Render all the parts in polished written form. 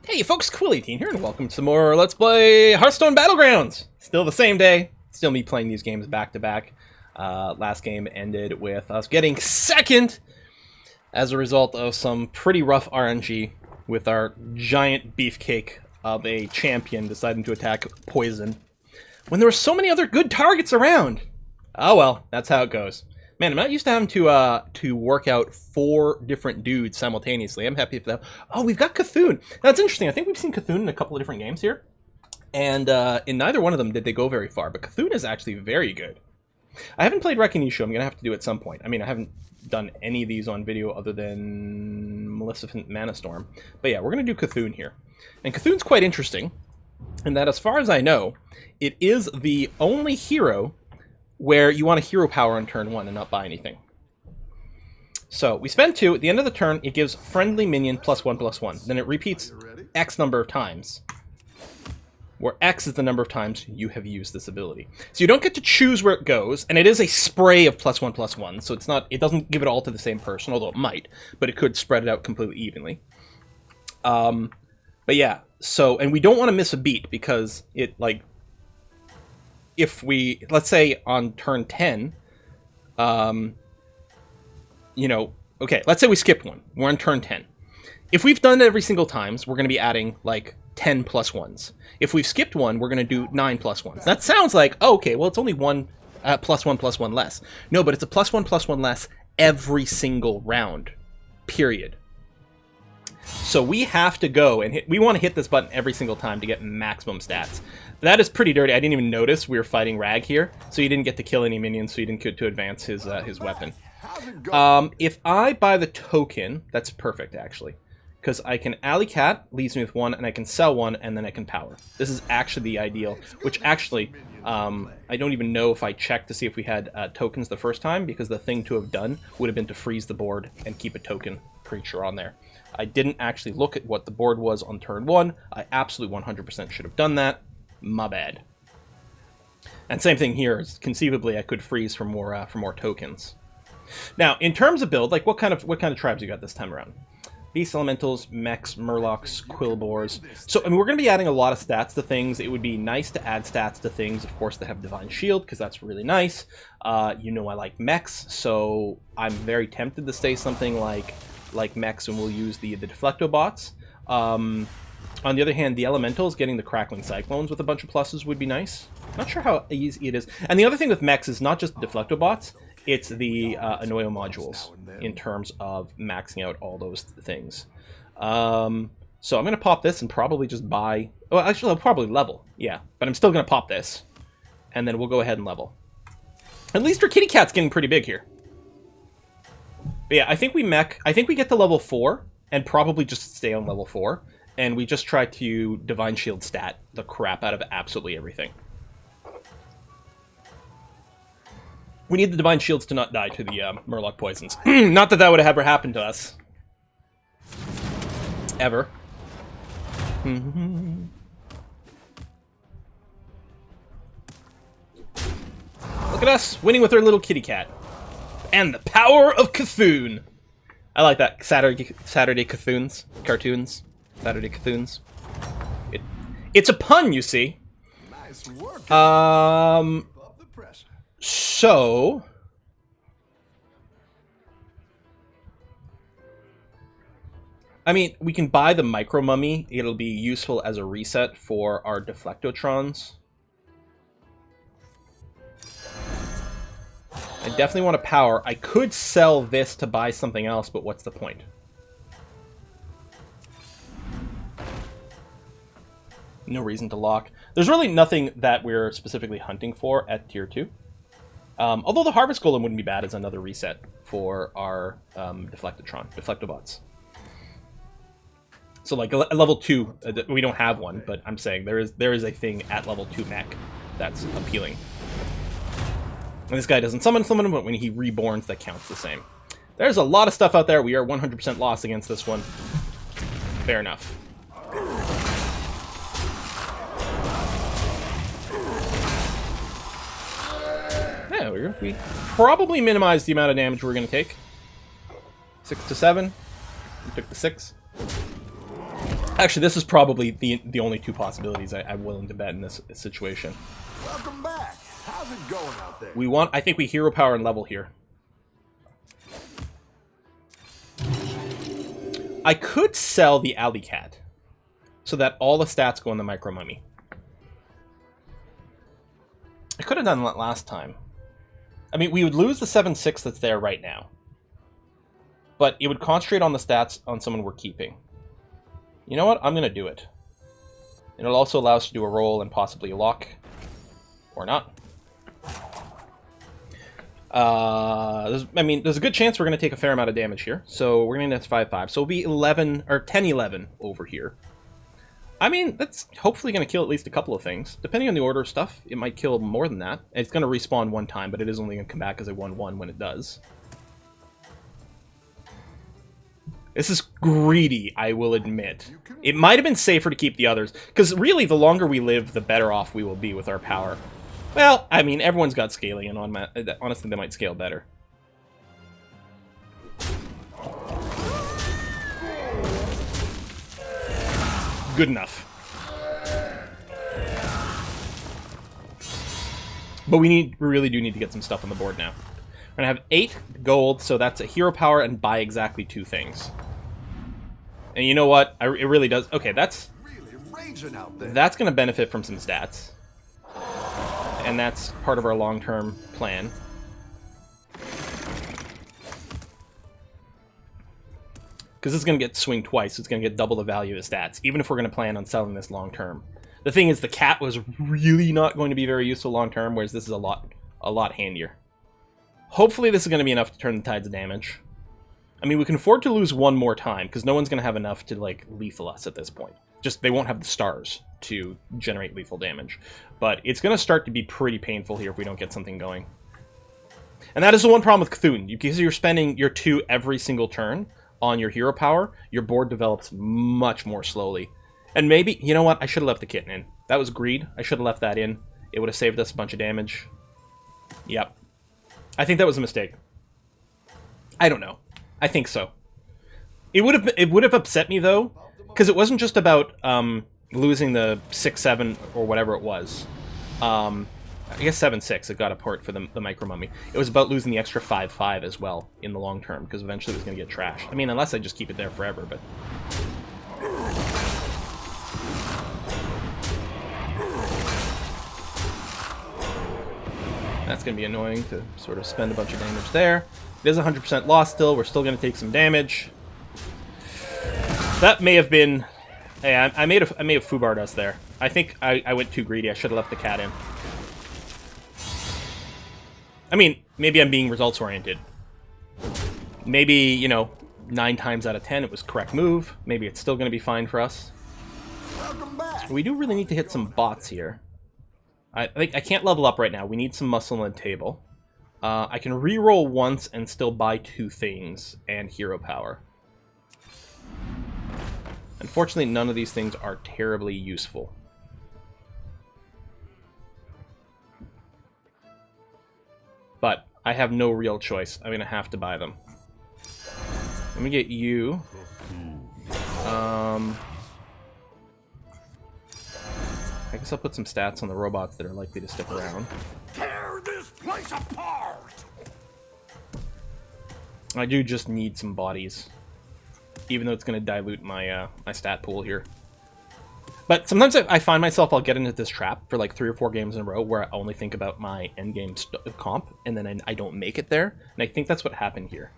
Hey folks, Cool18 here, and welcome to more Let's Play Hearthstone Battlegrounds! Still the same day, still me playing these games back to back. Last game ended with us getting second as a result of some pretty rough RNG with our giant beefcake of a champion deciding to attack poison when there were so many other good targets around. Oh well, that's how it goes. Man, I'm not used to having to work out 4 different dudes simultaneously. I'm happy for that. Oh, we've got Cthulhu. That's interesting. I think we've seen Cthulhu in a couple of different games here. And in neither one of them did they go very far. But Cthulhu is actually very good. I haven't played Reckonishu. I'm going to have to do it at some point. I mean, I haven't done any of these on video other than Maleficent Mana Storm. But yeah, we're going to do Cthulhu here. And Cthulhu's quite interesting in that, as far as I know, it is the only hero where you want a hero power on turn 1 and not buy anything. So we spend 2. At the end of the turn, it gives friendly minion +1/+1. Then it repeats X number of times, where X is the number of times you have used this ability. So you don't get to choose where it goes, and it is a spray of +1/+1. So it's not. It doesn't give it all to the same person, although it might, but it could spread it out completely evenly. But yeah. So, and we don't want to miss a beat because it if we, let's say on turn 10, you know, okay, let's say we skipped one. We're on turn 10. If we've done it every single times, we're going to be adding like 10 +1s. If we've skipped one, we're going to do 9 +1s. That sounds like, oh, okay, well, it's only one +1/+1 less. No, but it's a +1/+1 less every single round, period. So we have to go and we want to hit this button every single time to get maximum stats. That is pretty dirty. I didn't even notice we were fighting Rag here, so he didn't get to kill any minions, so he didn't get to advance his weapon. If I buy the token, that's perfect, actually. Because I can Alley Cat, leaves me with 1, and I can sell 1, and then I can power. This is actually the ideal, which actually, I don't even know if I checked to see if we had tokens the first time, because the thing to have done would have been to freeze the board and keep a token creature on there. I didn't actually look at what the board was on turn 1. I absolutely 100% should have done that. My bad. And same thing here. Conceivably, I could freeze for more tokens. Now, in terms of build, like what kind of tribes you got this time around? Beast Elementals, Mechs, Murlocs, Quillbores. So, I mean, we're going to be adding a lot of stats to things. It would be nice to add stats to things, of course, that have Divine Shield, because that's really nice. You know I like Mechs, so I'm very tempted to say something like Mechs, and we'll use the Deflecto bots. On the other hand, the Elementals, getting the Crackling Cyclones with a bunch of pluses would be nice. Not sure how easy it is. And the other thing with Mechs is not just the Deflecto bots, it's the Annoyo modules in terms of maxing out all those things. So I'm going to pop this and probably just buy... Well, actually, I'll probably level, yeah. But I'm still going to pop this. And then we'll go ahead and level. At least our kitty cat's getting pretty big here. But yeah, I think we get to level 4 and probably just stay on level 4. And we just try to Divine Shield stat the crap out of absolutely everything. We need the Divine Shields to not die to the Murloc poisons. Not that that would have ever happened to us. Ever. Look at us, winning with our little kitty cat. And the power of Cthulhu. I like that. Saturday Cthulhu's cartoons. Saturday Cthulhu's. It's a pun, you see. Nice work. So I mean, we can buy the Micro Mummy. It'll be useful as a reset for our Deflectotrons. I definitely want to power. I could sell this to buy something else, but what's the point? No reason to lock. There's really nothing that we're specifically hunting for at tier 2. Although the Harvest Golem wouldn't be bad as another reset for our Deflectobots. So like a level 2, we don't have one, but I'm saying there is a thing at level 2 mech that's appealing. And this guy doesn't summon, but when he reborns, that counts the same. There's a lot of stuff out there. We are 100% lost against this one. Fair enough. Yeah, we probably minimized the amount of damage we're going to take. 6 to 7. We took the 6. Actually, this is probably the only two possibilities I'm willing to bet in this situation. Welcome back. How's it going out there? I think we hero power and level here. I could sell the alley cat so that all the stats go in the micro mummy. I could have done that last time. I mean, we would lose the 7/6 that's there right now. But it would concentrate on the stats on someone we're keeping. You know what? I'm going to do it. It'll also allow us to do a roll and possibly a lock. Or not. There's a good chance we're going to take a fair amount of damage here. So we're going to need 5/5. So it'll be 11 or 10/11 over here. I mean, that's hopefully going to kill at least a couple of things. Depending on the order of stuff, it might kill more than that. It's going to respawn one time, but it is only going to come back as a 1/1 when it does. This is greedy, I will admit. It might have been safer to keep the others, because really, the longer we live, the better off we will be with our power. Well, I mean, everyone's got scaling, and honestly, they might scale better. Good enough. But we really do need to get some stuff on the board now. We're going to have 8 gold, so that's a hero power and buy exactly 2 things. And you know what? It really does. Okay, that's going to benefit from some stats. And that's part of our long-term plan. Because this is going to get swing twice. It's going to get double the value of the stats, even if we're going to plan on selling this long-term. The thing is, the cat was really not going to be very useful long-term, whereas this is a lot handier. Hopefully this is going to be enough to turn the tides of damage. I mean, we can afford to lose one more time, because no one's going to have enough to, like, lethal us at this point. Just, they won't have the stars to generate lethal damage. But it's going to start to be pretty painful here if we don't get something going. And that is the one problem with Cthulhu. Because you're spending your 2 every single turn on your hero power, your board develops much more slowly. And maybe, you know what, I should have left the kitten in. That was greed. I should have left that in. It would have saved us a bunch of damage. Yep. I think that was a mistake. I don't know. I think so. It would have upset me though, because it wasn't just about losing the 6/7 or whatever it was. I guess 7/6. It got a port for the micro mummy. It was about losing the extra 5/5 as well in the long term, because eventually it was going to get trashed. I mean, unless I just keep it there forever, but. That's going to be annoying to sort of spend a bunch of damage there. It is 100% loss still. We're still going to take some damage. That may have been... Hey, I may have foobarred us there. I think I went too greedy. I should have left the cat in. I mean, maybe I'm being results-oriented. Maybe, you know, 9 times out of 10 it was correct move. Maybe it's still going to be fine for us. We do really need to hit some bots here. I can't level up right now. We need some muscle on the table. I can re-roll once and still buy 2 things and hero power. Unfortunately, none of these things are terribly useful. But I have no real choice. I'm going to have to buy them. Let me get you. I guess I'll put some stats on the robots that are likely to stick around. Tear this place apart! I do just need some bodies, even though it's going to dilute my my stat pool here. But sometimes I find myself, I'll get into this trap for like 3 or 4 games in a row where I only think about my endgame comp, and then I don't make it there. And I think that's what happened here.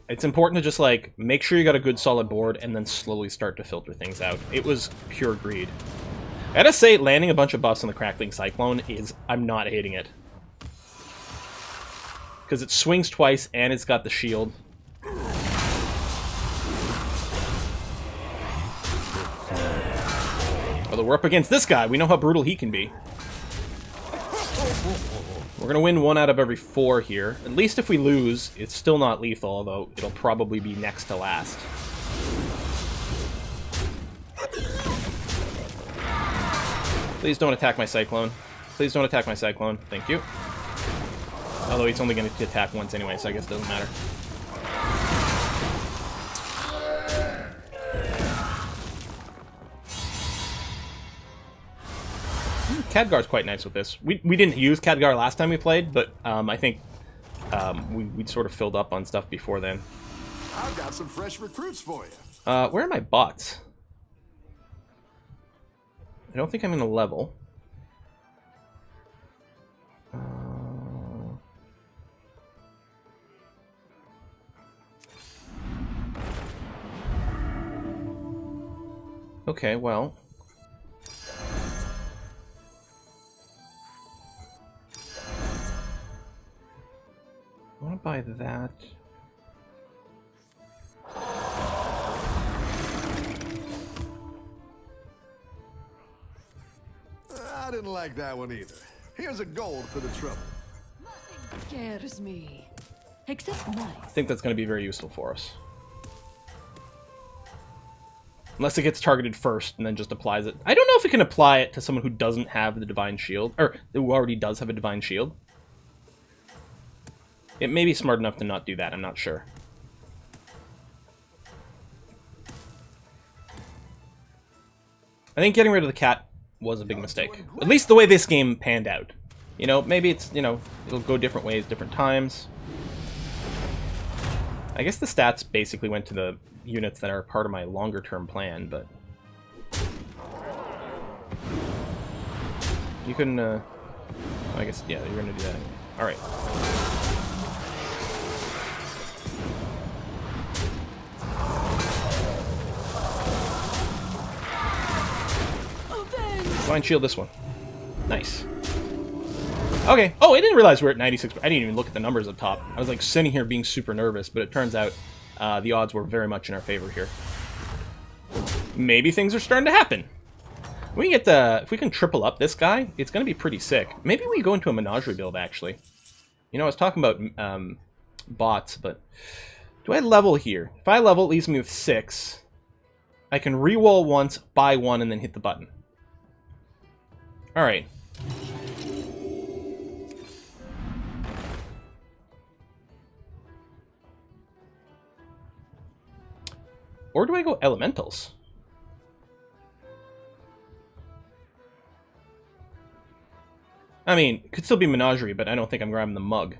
It's important to just like make sure you got a good solid board and then slowly start to filter things out. It was pure greed. I gotta say, landing a bunch of buffs on the Crackling Cyclone is... I'm not hating it. Because it swings twice, and it's got the shield. Although we're up against this guy, we know how brutal he can be. We're gonna win 1 out of every 4 here. At least if we lose, it's still not lethal, although it'll probably be next to last. Please don't attack my Cyclone. Please don't attack my Cyclone. Thank you. Although he's only going to attack once anyway, so I guess it doesn't matter. Khadgar's quite nice with this. We didn't use Khadgar last time we played, but I think we'd sort of filled up on stuff before then. I've got some fresh recruits for you. Where are my bots? I don't think I'm in a level. Okay, well. I want to buy that. I didn't like that one either. Here's a gold for the trouble. Nothing scares me. Except I mice. think that's going to be very useful for us. Unless it gets targeted first and then just applies it. I don't know if it can apply it to someone who doesn't have the Divine Shield, or who already does have a Divine Shield. It may be smart enough to not do that, I'm not sure. I think getting rid of the cat was a big mistake. At least the way this game panned out. You know, maybe it's, you know, it'll go different ways, different times. I guess the stats basically went to the units that are part of my longer-term plan, but... You can, I guess, yeah, you're gonna do that anyway. Alright. Divine Shield this one. Nice. Okay. Oh, I didn't realize we're at 96. I didn't even look at the numbers up top. I was like sitting here being super nervous, but it turns out the odds were very much in our favor here. Maybe things are starting to happen. We get if we can triple up this guy, it's going to be pretty sick. Maybe we go into a Menagerie build, actually. You know, I was talking about bots, but do I level here? If I level, it leaves me with 6. I can re-roll once, buy 1, and then hit the button. Alright. Or do I go elementals? I mean, it could still be Menagerie, but I don't think I'm grabbing the mug.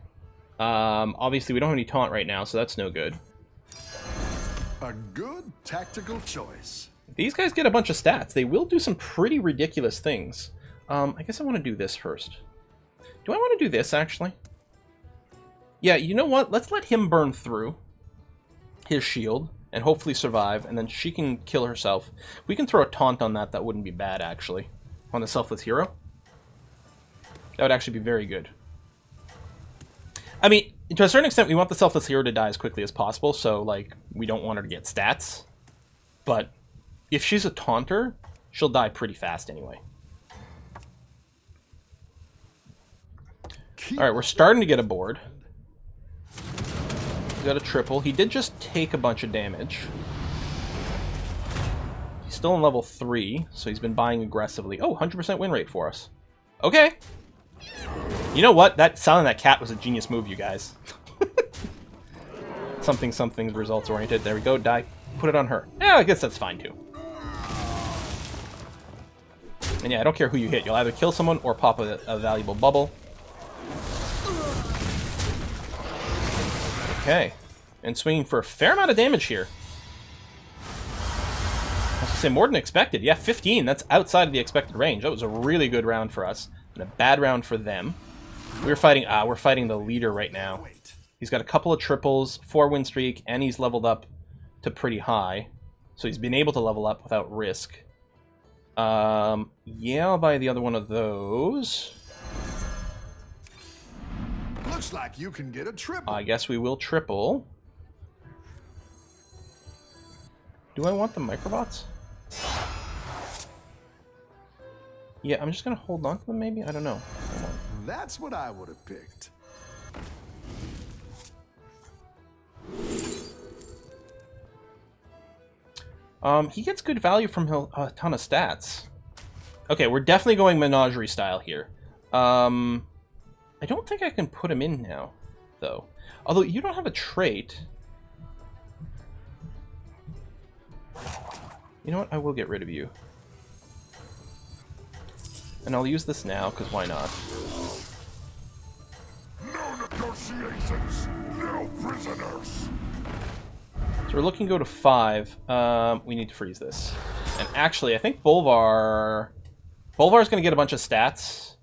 Obviously, we don't have any taunt right now, so that's no good. A good tactical choice. These guys get a bunch of stats. They will do some pretty ridiculous things. I guess I want to do this first. Do I want to do this, actually? Yeah, you know what? Let's let him burn through his shield and hopefully survive, and then she can kill herself. We can throw a taunt on that. That wouldn't be bad, actually. On the Selfless Hero. That would actually be very good. I mean, to a certain extent, we want the Selfless Hero to die as quickly as possible, so, like, we don't want her to get stats. But if she's a taunter, she'll die pretty fast anyway. Alright, we're starting to get a board. We got a triple. He did just take a bunch of damage. He's still in level 3, so he's been buying aggressively. Oh, 100% win rate for us. Okay. You know what? That selling that cat was a genius move, you guys. Something's results oriented. There we go. Die. Put it on her. Yeah, I guess that's fine too. And yeah, I don't care who you hit. You'll either kill someone or pop a valuable bubble. Okay. And swinging for a fair amount of damage here. I was gonna say more than expected. Yeah, 15. That's outside of the expected range. That was a really good round for us. And a bad round for them. We're fighting the leader right now. He's got a couple of triples, 4-win streak, and he's leveled up to pretty high. So he's been able to level up without risk. Yeah, I'll buy the other one of those. Looks like you can get a triple. I guess we will triple. Do I want the microbots? Yeah, I'm just gonna hold on to them maybe? I don't know. Hold on. That's what I would have picked. He gets good value from a ton of stats. Okay, we're definitely going Menagerie style here. I don't think I can put him in now, though. Although, you don't have a trait. You know what? I will get rid of you. And I'll use this now, because why not? No negotiations, no prisoners. So we're looking to go to 5. We need to freeze this. And actually, I think Bolvar... Bolvar's going to get a bunch of stats.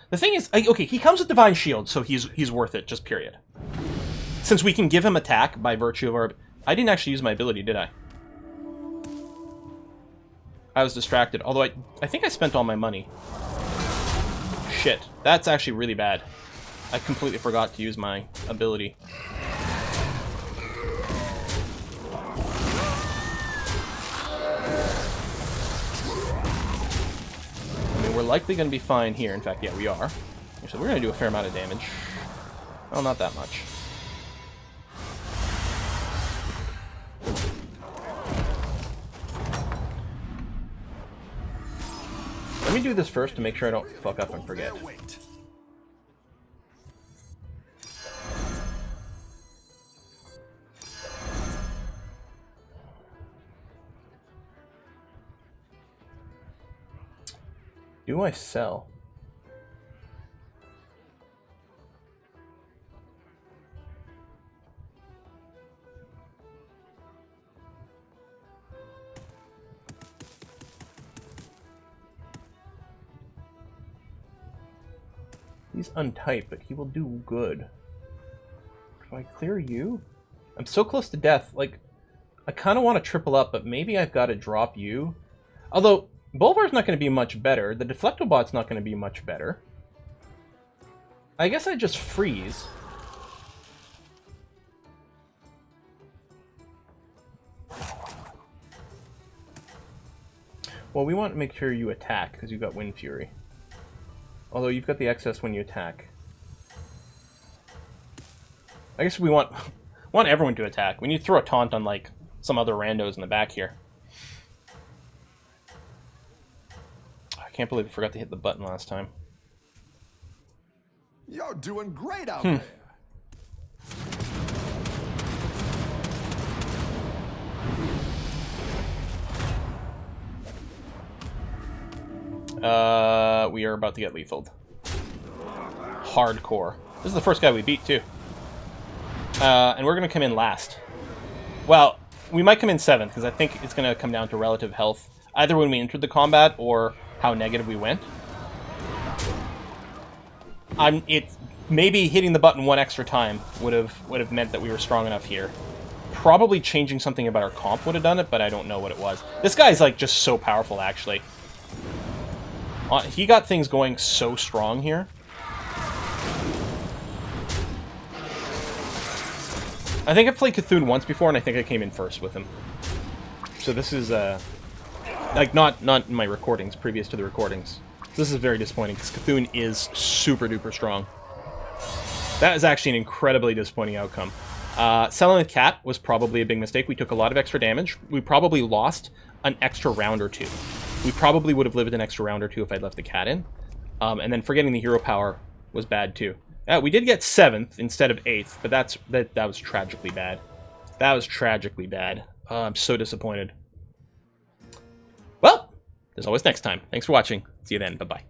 The thing is... Okay, he comes with Divine Shield, so he's worth it, just period. Since we can give him attack by virtue of our... I didn't actually use my ability, did I? I was distracted. Although I think I spent all my money. Shit. That's actually really bad. I completely forgot to use my ability. I mean, we're likely going to be fine here. In fact, yeah, we are. Actually, we're going to do a fair amount of damage. Well, not that much. Let me do this first to make sure I don't fuck up and forget. Do I sell? He's untyped, but he will do good. Do I clear you? I'm so close to death. Like, I kind of want to triple up, but maybe I've got to drop you. Although, Bolvar's not going to be much better. The Deflectobot's not going to be much better. I guess I just freeze. Well, we want to make sure you attack, because you've got Wind Fury. Although you've got the excess when you attack. I guess we want everyone to attack. We need to throw a taunt on, like, some other randos in the back here. I can't believe I forgot to hit the button last time. You're doing great out there. We are about to get lethaled. Hardcore. This is the first guy we beat, too. And we're going to come in last. Well, we might come in 7th, because I think it's going to come down to relative health. Either when we entered the combat, or how negative we went. Maybe hitting the button one extra time would have meant that we were strong enough here. Probably changing something about our comp would have done it, but I don't know what it was. This guy's, like, just so powerful, actually. He got things going so strong here. I think I've played Cthulhu once before, and I think I came in first with him. So this is, like, not in my recordings, previous to the recordings. This is very disappointing, because Cthulhu is super duper strong. That is actually an incredibly disappointing outcome. Selling the cat was probably a big mistake. We took a lot of extra damage. We probably lost an extra round or two. We probably would have lived an extra round or two if I'd left the cat in. And then forgetting the hero power was bad too. We did get 7th instead of 8th, but that was tragically bad. That was tragically bad. I'm so disappointed. Well, there's always next time. Thanks for watching. See you then. Bye-bye.